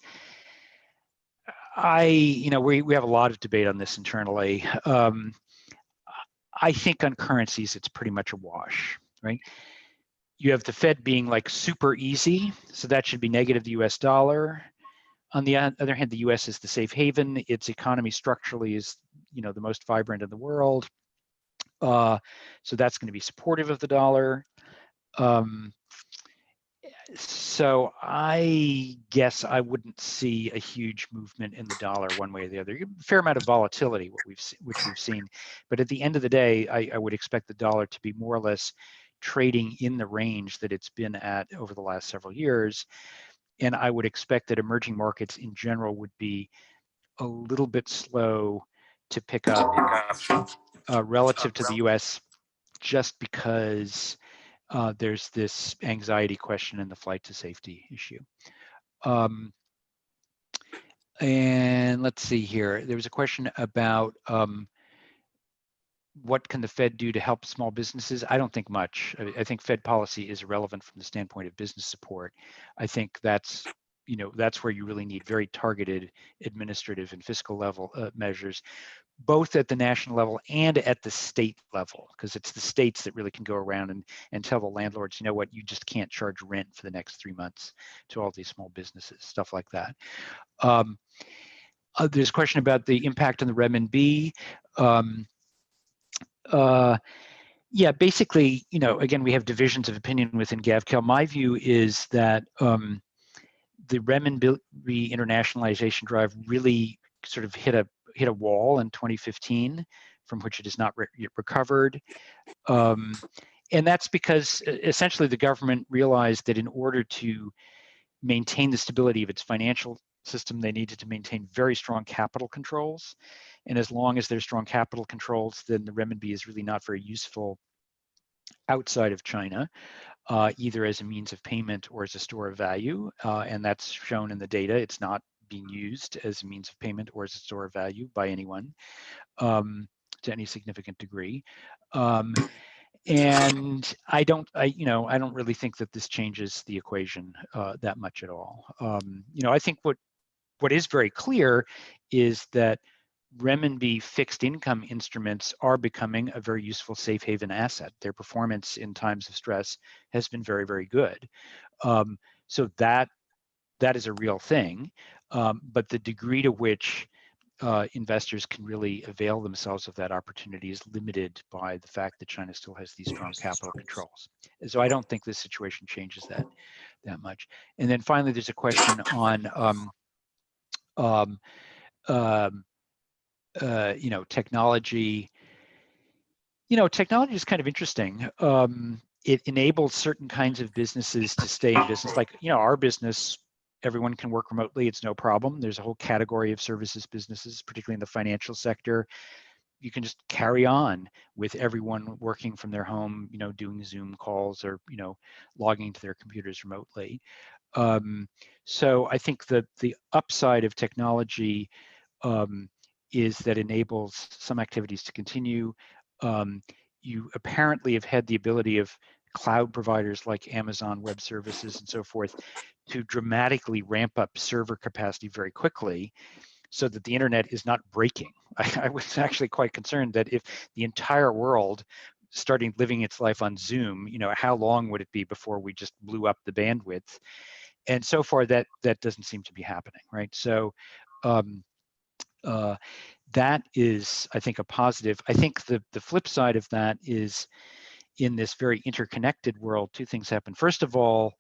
we have a lot of debate on this internally. I think on currencies, it's pretty much a wash, right? You have the Fed being like super easy, so that should be negative the US dollar. On the other hand, the US is the safe haven. Its economy structurally is, the most vibrant in the world. So that's going to be supportive of the dollar. So I guess I wouldn't see a huge movement in the dollar one way or the other. A fair amount of volatility, which we've seen. But at the end of the day, I would expect the dollar to be more or less trading in the range that it's been at over the last several years. And I would expect that emerging markets in general would be a little bit slow to pick up relative to the US, just because there's this anxiety question and the flight to safety issue. And let's see here. There was a question about what can the Fed do to help small businesses? I don't think much. I think Fed policy is irrelevant from the standpoint of business support. I think that's where you really need very targeted administrative and fiscal level measures, both at the national level and at the state level, because it's the states that really can go around and tell the landlords, you know what, you just can't charge rent for the next 3 months to all these small businesses, stuff like that. There's a question about the impact on the renminbi. Yeah, basically, again, we have divisions of opinion within GavCal. My view is that the renminbi internationalization drive really sort of hit a wall in 2015, from which it has not yet recovered. And that's because essentially the government realized that in order to maintain the stability of its financial system, they needed to maintain very strong capital controls. And as long as there's strong capital controls, then the renminbi is really not very useful outside of China, either as a means of payment or as a store of value. And that's shown in the data. It's not being used as a means of payment or as a store of value by anyone to any significant degree. And I don't really think that this changes the equation that much at all. I think what is very clear is that renminbi fixed income instruments are becoming a very useful safe haven asset. Their performance in times of stress has been very, very good. So that is a real thing. But the degree to which investors can really avail themselves of that opportunity is limited by the fact that China still has these strong capital controls. And so I don't think this situation changes that much. And then finally, there's a question on technology. Technology is kind of interesting. It enables certain kinds of businesses to stay in business. Like, our business, everyone can work remotely. It's no problem. There's a whole category of services businesses, particularly in the financial sector. You can just carry on with everyone working from their home, doing Zoom calls or, logging into their computers remotely. So I think that the upside of technology is that enables some activities to continue. You apparently have had the ability of cloud providers like Amazon Web Services and so forth to dramatically ramp up server capacity very quickly, so that the internet is not breaking. I was actually quite concerned that if the entire world started living its life on Zoom, how long would it be before we just blew up the bandwidth? And so far, that doesn't seem to be happening, right? So that is, I think, a positive. I think the flip side of that is, in this very interconnected world, two things happen. First of all,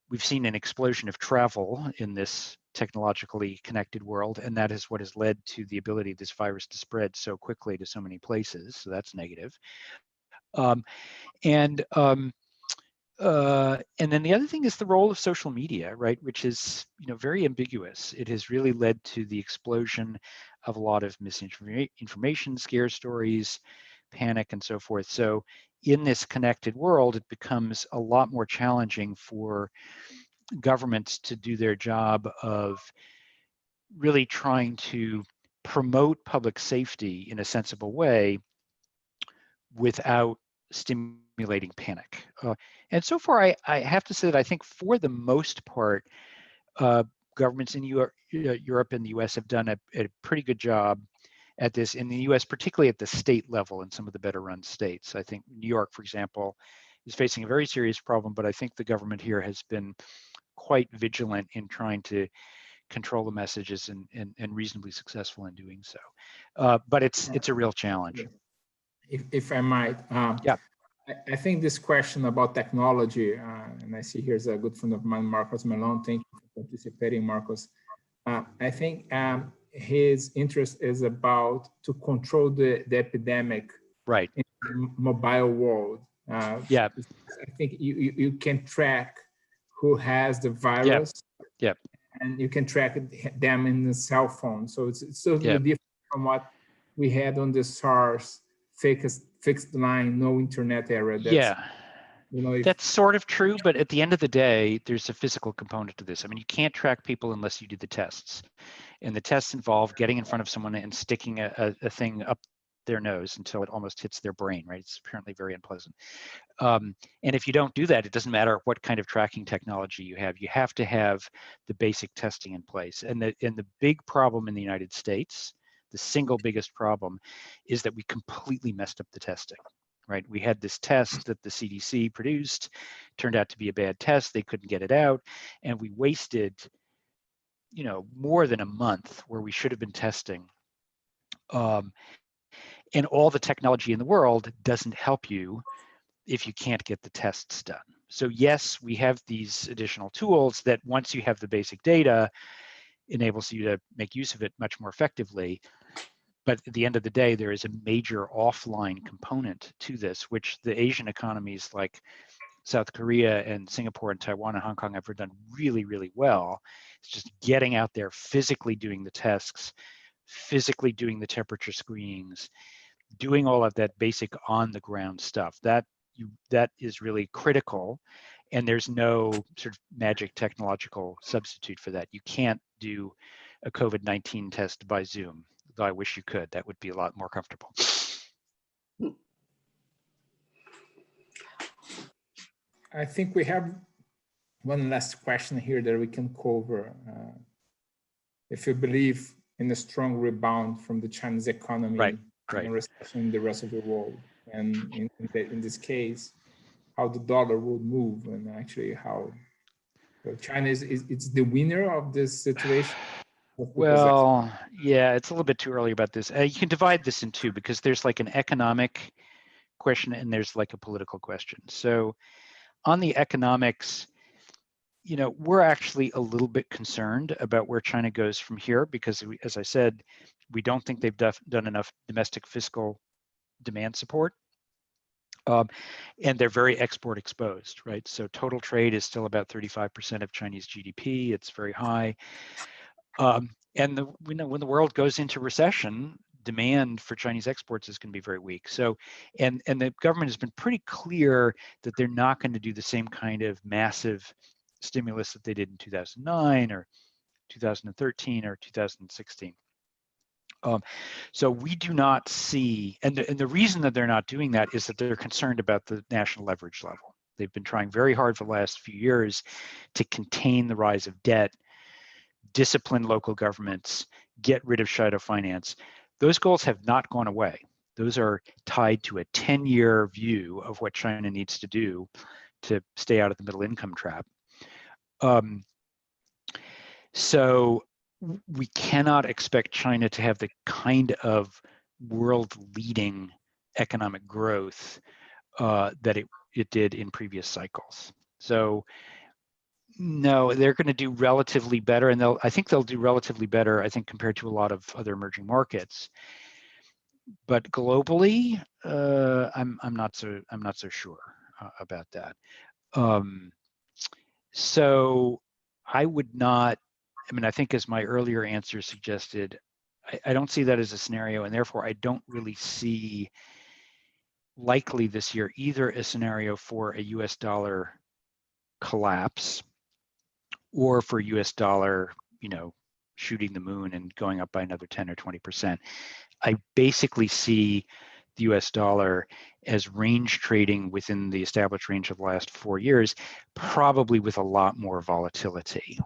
we've seen an explosion of travel in this technologically connected world, and that is what has led to the ability of this virus to spread so quickly to so many places. So that's negative. And then the other thing is the role of social media, right, which is very ambiguous. It has really led to the explosion of a lot of misinformation, scare stories, panic, and so forth. So in this connected world, it becomes a lot more challenging for governments to do their job of really trying to promote public safety in a sensible way without stimulating panic. And so far, I have to say that I think for the most part, governments in Europe and the US have done a pretty good job at this. In the US, particularly at the state level in some of the better run states. I think New York, for example, is facing a very serious problem, but I think the government here has been quite vigilant in trying to control the messages and reasonably successful in doing so. But it's a real challenge. If I might, Yeah. I think this question about technology, and I see here's a good friend of mine, Marcos Melon. Thank you for participating, Marcos. I think his interest is about to control the epidemic Right. in the mobile world. Yeah. I think you can track who has the virus. Yeah. And you can track them in the cell phone. So it's totally different from what we had on the SARS fixed line, no internet era. That's sort of true, but at the end of the day, there's a physical component to this. I mean, you can't track people unless you do the tests. And the tests involve getting in front of someone and sticking a thing up their nose until it almost hits their brain, right? It's apparently very unpleasant. And if you don't do that, it doesn't matter what kind of tracking technology you have. You have to have the basic testing in place. And the big problem in the United States, the single biggest problem, is that we completely messed up the testing, right? We had this test that the CDC produced, turned out to be a bad test. They couldn't get it out. And we wasted, more than a month where we should have been testing. And all the technology in the world doesn't help you if you can't get the tests done. So yes, we have these additional tools that once you have the basic data, enables you to make use of it much more effectively. But at the end of the day, there is a major offline component to this, which the Asian economies like South Korea and Singapore and Taiwan and Hong Kong have done really, really well. It's just getting out there, physically doing the tests, physically doing the temperature screenings, doing all of that basic on the ground stuff. That is really critical, and there's no sort of magic technological substitute for that. You can't do a COVID-19 test by Zoom, though I wish you could. That would be a lot more comfortable. I think we have one last question here that we can cover. If you believe in a strong rebound from the Chinese economy, right. and recession in the rest of the world, and in this case, how the dollar will move, and actually how China it's the winner of this situation. Well, yeah, it's a little bit too early about this. You can divide this in two because there's like an economic question and there's like a political question. So on the economics, we're actually a little bit concerned about where China goes from here because, as I said, we don't think they've done enough domestic fiscal demand support. And they're very export exposed, right? So total trade is still about 35% of Chinese GDP. It's very high. And when the world goes into recession, demand for Chinese exports is going to be very weak. So, and the government has been pretty clear that they're not going to do the same kind of massive stimulus that they did in 2009 or 2013 or 2016. So we do not see, and the reason that they're not doing that is that they're concerned about the national leverage level. They've been trying very hard for the last few years to contain the rise of debt, discipline local governments, get rid of shadow finance. Those goals have not gone away. Those are tied to a 10-year view of what China needs to do to stay out of the middle income trap. So we cannot expect China to have the kind of world-leading economic growth that it did in previous cycles. So no, they're going to do relatively better, and I think they'll do relatively better, I think, compared to a lot of other emerging markets. But globally, I'm not so sure about that. So I would not. I mean, I think as my earlier answer suggested, I don't see that as a scenario, and therefore I don't really see likely this year either a scenario for a US dollar collapse or for US dollar, shooting the moon and going up by another 10 or 20%. I basically see the US dollar as range trading within the established range of the last 4 years, probably with a lot more volatility.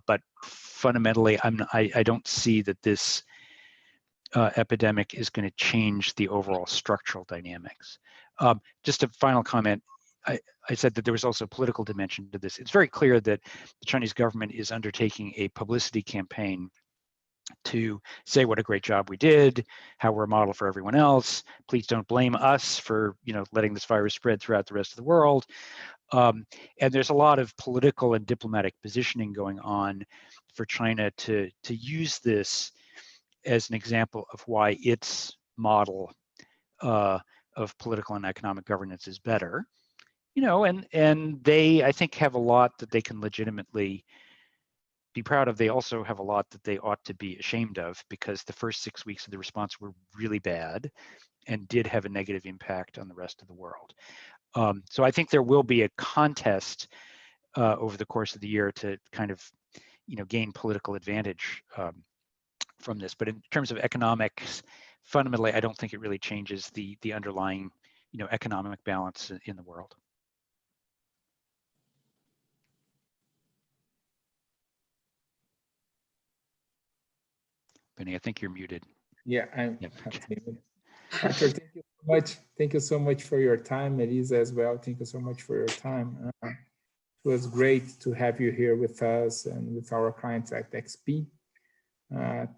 But fundamentally, I don't see that this epidemic is going to change the overall structural dynamics. Just a final comment. I said that there was also a political dimension to this. It's very clear that the Chinese government is undertaking a publicity campaign to say what a great job we did, how we're a model for everyone else. Please don't blame us for letting this virus spread throughout the rest of the world. And there's a lot of political and diplomatic positioning going on for China to use this as an example of why its model of political and economic governance is better. And they, I think, have a lot that they can legitimately be proud of. They also have a lot that they ought to be ashamed of, because the first 6 weeks of the response were really bad and did have a negative impact on the rest of the world. So I think there will be a contest over the course of the year to kind of, gain political advantage from this. But in terms of economics, fundamentally, I don't think it really changes the underlying, economic balance in the world. Benny, I think you're muted. Yeah, I'm muted. Arthur, thank you so much. Thank you so much for your time. Elisa as well. Thank you so much for your time. It was great to have you here with us and with our clients at XP.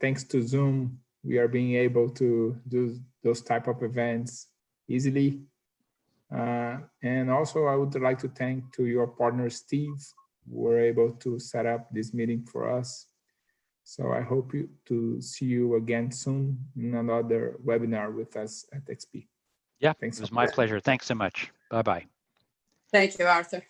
Thanks to Zoom, we are being able to do those type of events easily. And also, I would like to thank to your partner, Steve, who were able to set up this meeting for us. So I hope to see you again soon in another webinar with us at XP. Yeah, Thanks. It was my pleasure. Thanks so much. Bye-bye. Thank you, Arthur.